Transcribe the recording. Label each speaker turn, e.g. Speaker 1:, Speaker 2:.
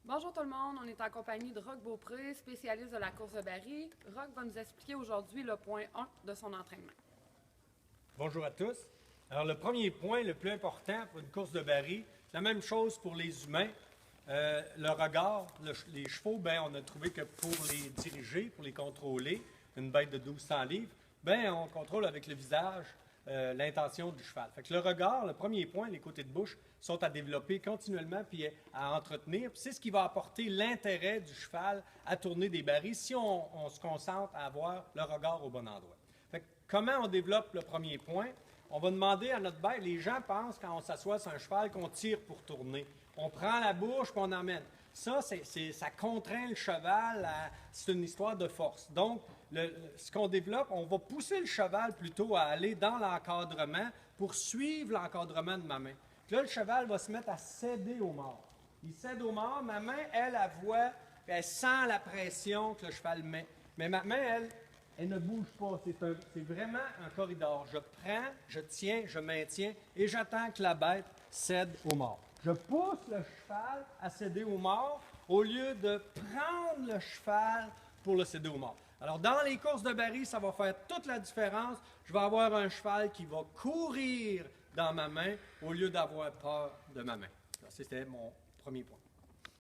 Speaker 1: Bonjour tout le monde, on est en compagnie de Roch Beaupré, spécialiste de la course de baril. Roch va nous expliquer aujourd'hui le point 1 de son entraînement.
Speaker 2: Bonjour à tous. Alors, le premier point, le plus important pour une course de baril, c'est la même chose pour les humains. Le regard, les chevaux, on a trouvé que pour les diriger, pour les contrôler, une bête de 1200 livres, on contrôle avec le visage l'intention du cheval. Fait que le regard, le premier point, les côtés de bouche, sont à développer continuellement puis à entretenir. C'est ce qui va apporter l'intérêt du cheval à tourner des barils si on se concentre à avoir le regard au bon endroit. Fait que comment on développe le premier point? On va demander à notre bête, les gens pensent quand on s'assoit sur un cheval qu'on tire pour tourner. On prend la bouche et on emmène. Ça, ça contraint le cheval, c'est une histoire de force. Donc, ce qu'on développe, on va pousser le cheval plutôt à aller dans l'encadrement pour suivre l'encadrement de ma main. Puis là, le cheval va se mettre à céder au mort. Il cède au mort, ma main, elle voit, elle sent la pression que le cheval met. Mais ma main, elle ne bouge pas. C'est vraiment un corridor. Je prends, je tiens, je maintiens et j'attends que la bête cède au mort. Je pousse le cheval à céder au mort au lieu de prendre le cheval pour le céder au mort. Alors, dans les courses de baril, ça va faire toute la différence. Je vais avoir un cheval qui va courir dans ma main au lieu d'avoir peur de ma main. C'était mon premier point.